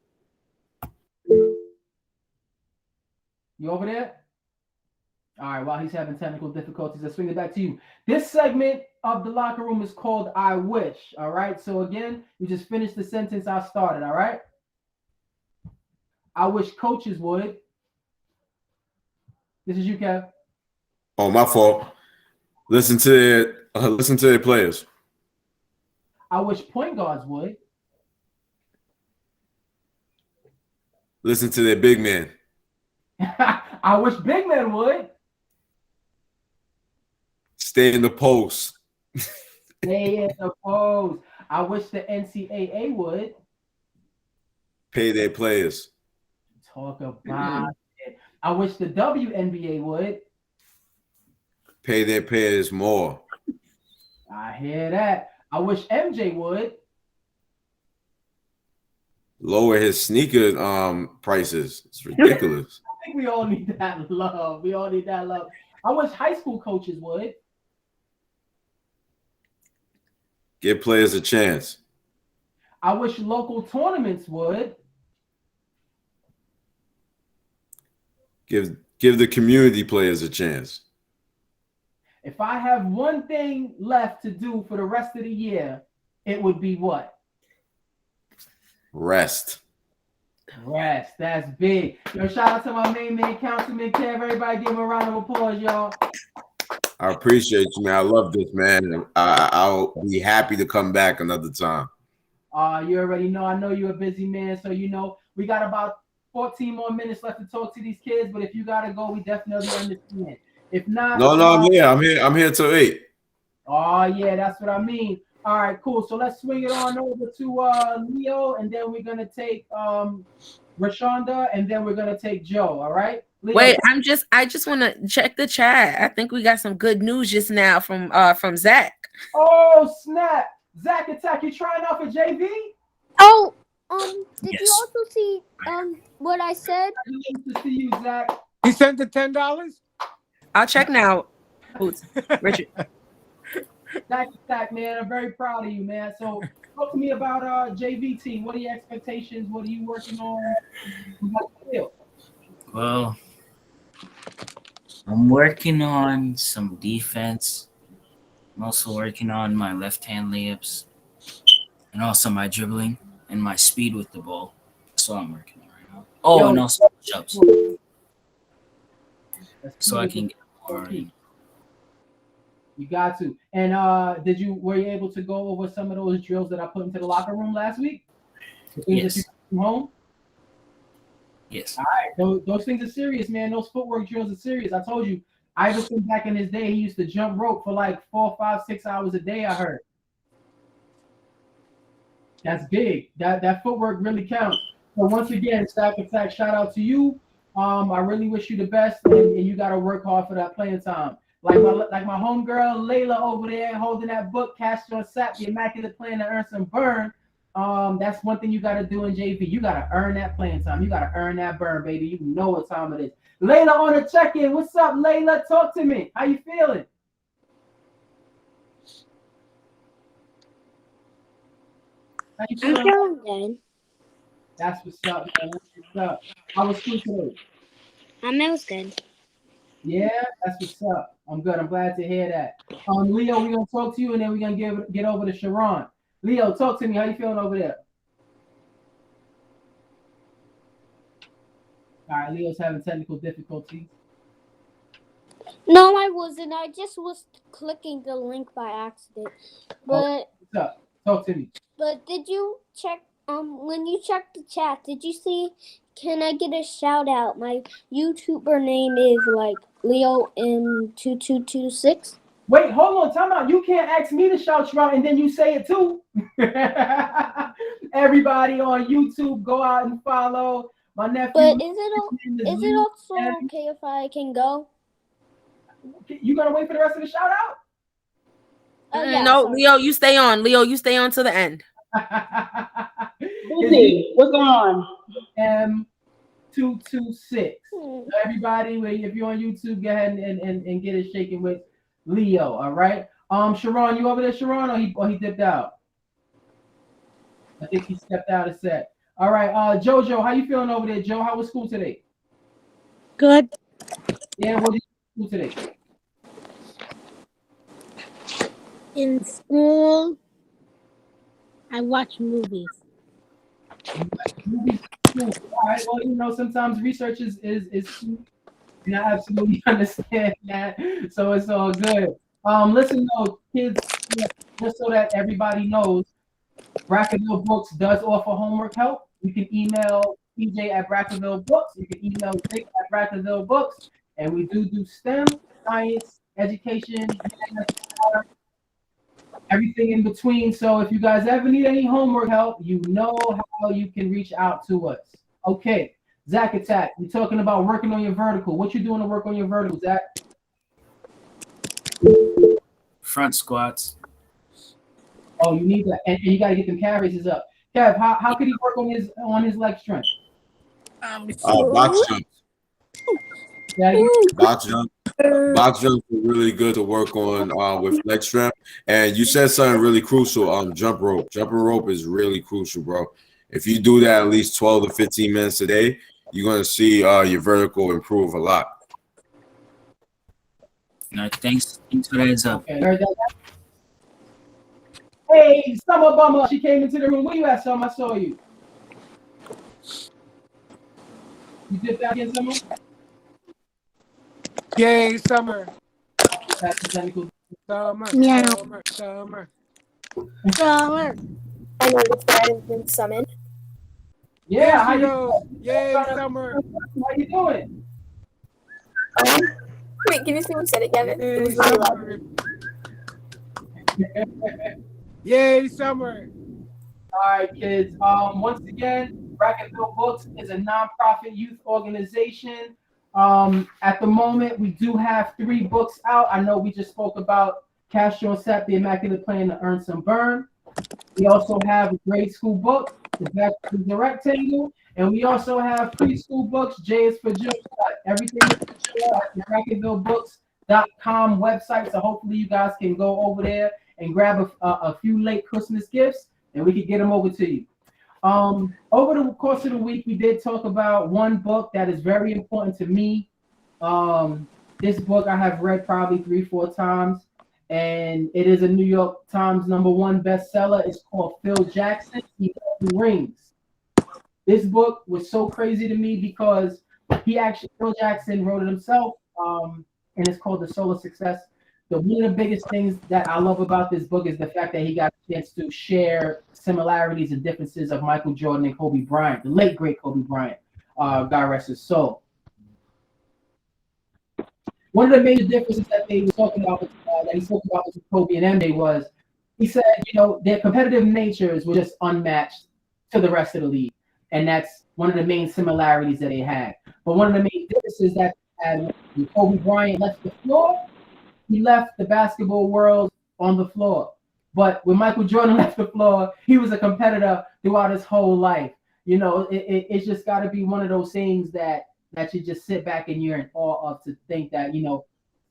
A: You over there? All right, while he's having technical difficulties, let's swing it back to you. This segment of the locker room is called I Wish. All right. So again, you just finished the sentence I started. All right. I wish coaches would. This is you, Kev.
E: Oh, my fault. Listen to their players.
A: I wish point guards would.
E: Listen to their big man.
A: I wish big men would.
E: Stay in the post.
A: Stay in the post. I wish the NCAA would.
E: Pay their players.
A: Talk about it. I wish the WNBA would.
E: Pay their players more.
A: I hear that. I wish MJ would.
E: Lower his sneaker prices. It's ridiculous.
A: I think we all need that love. We all need that love. I wish high school coaches would.
E: Give players a chance.
A: I wish local tournaments would.
E: Give the community players a chance.
A: If I have one thing left to do for the rest of the year, it would be what?
E: Rest.
A: Rest. That's big. Yo, shout out to my main man, Councilman Kev. Everybody give him a round of applause, y'all.
E: I appreciate you, man. I love this, man. I'll be happy to come back another time.
A: You already know. I know you're a busy man, so you know we got about 14 more minutes left to talk to these kids. But if you gotta go, we definitely understand. If not,
E: no, I'm here till 8.
A: Oh yeah, that's what I mean. All right, cool. So let's swing it on over to Leo, and then we're gonna take Rashonda, and then we're gonna take Joe. All right. Leo.
I: Wait, I just want to check the chat. I think we got some good news just now from Zach.
A: Oh snap! Zach Attack, you trying out for JV?
G: Oh, did
N: Yes.
G: you also see what I said?
A: Good to see you, Zach.
M: He sent the $10.
I: I'll check now. Oops, Richard.
A: Zach Attack, man, I'm very proud of you, man. So talk to me about JV team. What are your expectations? What are you working on? How do you feel?
N: Well, I'm working on some defense. I'm also working on my left-hand layups and also my dribbling and my speed with the ball. That's what I'm working on right now. Oh, and also push-ups. So I can get more in.
A: You got to. And were you able to go over some of those drills that I put into the locker room last week? The things that you took from home?
N: Yes.
A: All right. Those things are serious, man. Those footwork drills are serious. I told you, Iverson back in his day, he used to jump rope for like 4, 5, 6 hours a day, I heard. That's big. That footwork really counts. So once again, Stack Attack, shout out to you. I really wish you the best, and you got to work hard for that playing time. Like my homegirl Layla over there holding that book, Cast Your Sap, the Immaculate Plan to Earn Some Burn. That's one thing you got to do in JV. You got to earn that playing time. You got to earn that burn, baby. You know what time it is. Layla on the check-in. What's up, Layla? Talk to me. How you feeling? How you
G: I'm
A: feeling?
G: feeling good.
A: That's what's up, man. That's what's up. How was school today?
G: It was good.
A: Yeah, that's what's up. I'm good. I'm glad to hear that. Leo, we're gonna talk to you, and then we're gonna get over to Sharon. Leo, talk to me. How you feeling over there? All right, Leo's having technical difficulties.
G: No, I wasn't. I just was clicking the link by accident. But
A: What's up? Talk to me.
G: But did you check? When you checked the chat, did you see? Can I get a shout out? My YouTuber name is like Leo M2226.
A: Wait, hold on, time out. You can't ask me to shout you out and then you say it too. Everybody on YouTube, go out and follow my nephew.
G: But is it also okay if I can go?
A: You gonna wait for the rest of the shout out?
G: Yeah,
I: no,
G: sorry.
I: Leo, you stay on. Leo, you stay on to the end.
H: What's going on?
A: M226. Everybody, if you're on YouTube, go ahead and get it shaking with Leo. All right. Sharon, you over there, Sharon, or he dipped out? I think he stepped out of set. All right. Jojo, how you feeling over there, Joe? How was school today?
B: Good.
A: Yeah, what did you do today?
B: In school, I watch movies.
A: All right. Well, sometimes research is and I absolutely understand that. So it's all good. Listen, though, kids, just so that everybody knows, Brackenville Books does offer homework help. You can email PJ at Brackenville Books. You can email Jake at Brackenville Books. And we do STEM, science, education, everything in between. So if you guys ever need any homework help, you know how you can reach out to us. Okay, Zach Attack, we're talking about working on your vertical. What you doing to work on your vertical, Zach?
N: Front squats.
A: Oh, you need that, and you got to get them calf raises up. Kev, how could he work on his leg strength?
E: Box jumps. Box jump. Box jumps are really good to work on with leg strength. And you said something really crucial. Jump rope. Jumping rope is really crucial, bro. If you do that at least 12 to 15 minutes a day, you're gonna see your vertical improve a lot.
N: No, thanks for the heads up.
A: Okay, hey, Summer Bummer, she came into the room. Where you at, Summer? I saw you. You dipped out again, Summer?
M: Yay, summer.
B: Meow.
M: Summer.
B: I noticed that I've been summoned.
A: Yeah,
M: how you? Yay, summer.
A: How you doing?
B: Wait, can you see what said again? It was really loud.
M: Yay, summer.
A: All right, kids. Once again, Brackenville Books is a nonprofit youth organization. At the moment, we do have 3 books out. I know we just spoke about Cash Your Sap, the Immaculate Plan to Earn Some Burn. We also have a grade school book, the rectangle, and we also have preschool books. J is for Joe. Everything is for sure at the BrackettvilleBooks.com website. So hopefully you guys can go over there and grab a few late Christmas gifts, and we can get them over to you. Over the course of the week, we did talk about one book that is very important to me. This book I have read probably 3-4 times, and it is a New York Times #1 bestseller. It's called Phil Jackson, 11 Rings. This book was so crazy to me because Phil Jackson wrote it himself, and it's called The Soul of Success. One of the biggest things that I love about this book is the fact that he got a chance to share similarities and differences of Michael Jordan and Kobe Bryant, the late great Kobe Bryant, God rest his soul. One of the major differences that they were talking about, that he spoke about with Kobe and MJ, was he said, their competitive natures were just unmatched to the rest of the league, and that's one of the main similarities that they had. But one of the main differences that when Kobe Bryant left the floor, he left the basketball world on the floor. But when Michael Jordan left the floor, he was a competitor throughout his whole life. It's just got to be one of those things that you just sit back and you're in awe of, to think that,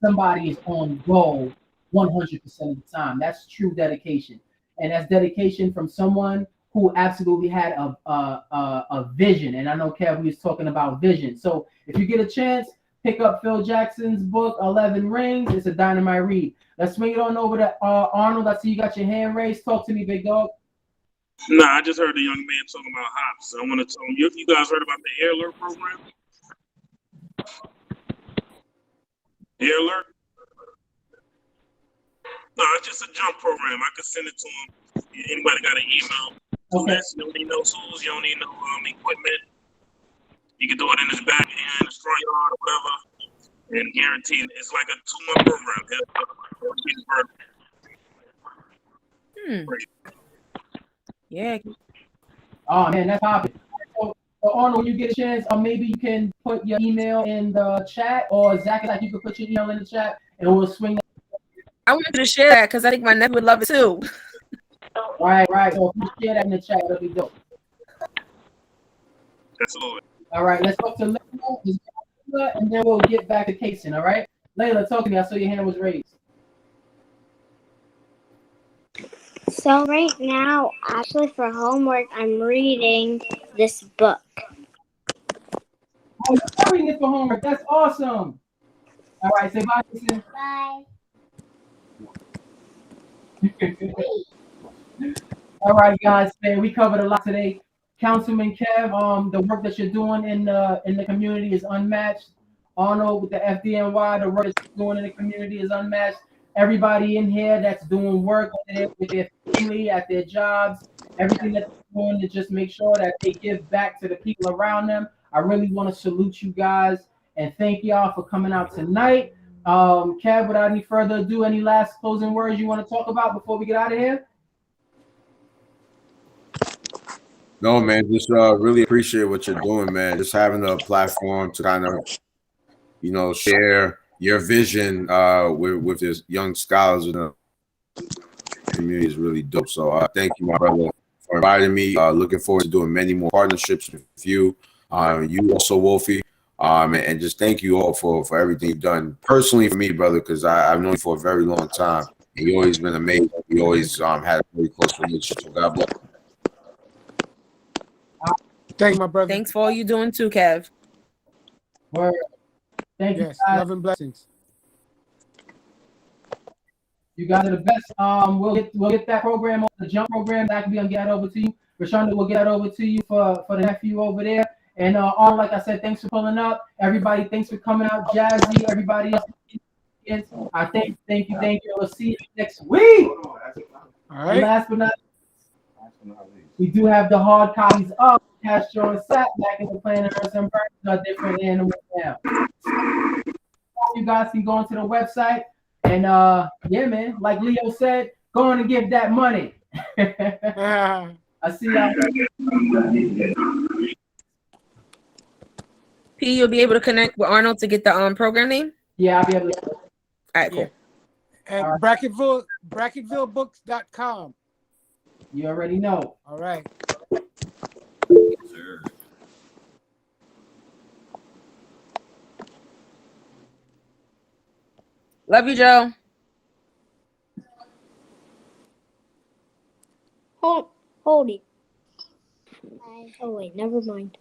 A: somebody is on goal 100% of the time. That's true dedication. And that's dedication from someone who absolutely had a vision. And I know Kev was talking about vision. So if you get a chance, pick up Phil Jackson's book, 11 Rings. It's a dynamite read. Let's swing it on over to Arnold. I see you got your hand raised. Talk to me, big dog.
Q: Nah, I just heard a young man talking about hops. I want to tell you, if you guys heard about the Air Alert program. Air Alert? No, it's just a jump program. I could send it to him. Anybody got an email?
A: Okay.
Q: You don't need no tools. You don't need no equipment. You can do it in his backhand, his front yard, whatever, and guaranteed. It's like a 2-month program.
I: Yeah.
A: Oh man, that's popping. So Arnold, when you get a chance, maybe you can put your email in the chat, or Zach, like you can put your email in the chat, and we'll swing that.
I: I wanted to share that because I think my nephew would love it too.
A: Right. So if you share that in the chat, it'll be dope.
Q: Absolutely.
A: All right, let's talk to Layla, and then we'll get back to Kason. All right, Layla, talk to me. I saw your hand was raised.
G: So right now, actually for homework, I'm reading this book.
A: Oh, you're reading it for homework. That's awesome. All right, say bye, Kason.
G: Bye.
A: All right, guys, man, we covered a lot today. Councilman Kev, the work that you're doing in the community is unmatched. Arnold with the FDNY, the work that you're doing in the community is unmatched. Everybody in here that's doing work with their family, at their jobs, everything that they're doing to just make sure that they give back to the people around them. I really want to salute you guys and thank y'all for coming out tonight. Kev, without any further ado, any last closing words you want to talk about before we get out of here?
E: No, man, just really appreciate what you're doing, man. Just having a platform to kind of, share your vision with this young scholars in the community is really dope. So thank you, my brother, for inviting me. Looking forward to doing many more partnerships with you. You also, Wolfie. And just thank you all for everything you've done personally for me, brother, because I've known you for a very long time. And you've always been amazing. You always had a very close relationship. So God bless.
M: Thank you, my brother.
I: Thanks for all you doing too, Kev.
A: Word. Thank you.
M: Yes, love and blessings.
A: You guys are the best. We'll get that program, the jump program. That can be get that over to you. Rashonda will get that over to you for the nephew over there. And all, like I said, thanks for pulling up. Everybody, thanks for coming out. Jazzy, everybody else. I thank you. We'll see you next week.
M: All right.
A: And last but not least, we do have the hard copies up. Castro and Sat back into Planet Earth and Birds are different animals now. You guys can go onto the website and yeah, man, like Leo said, go on and give that money. I see y'all.
I: P, you'll be able to connect with Arnold to get the program name?
A: Yeah, I'll be able to.
I: All right, cool.
M: And BrackettvilleBooks.com.
A: You already know.
M: All right.
F: Sir.
I: Love you, Joe.
G: Hold it. Oh wait, never mind.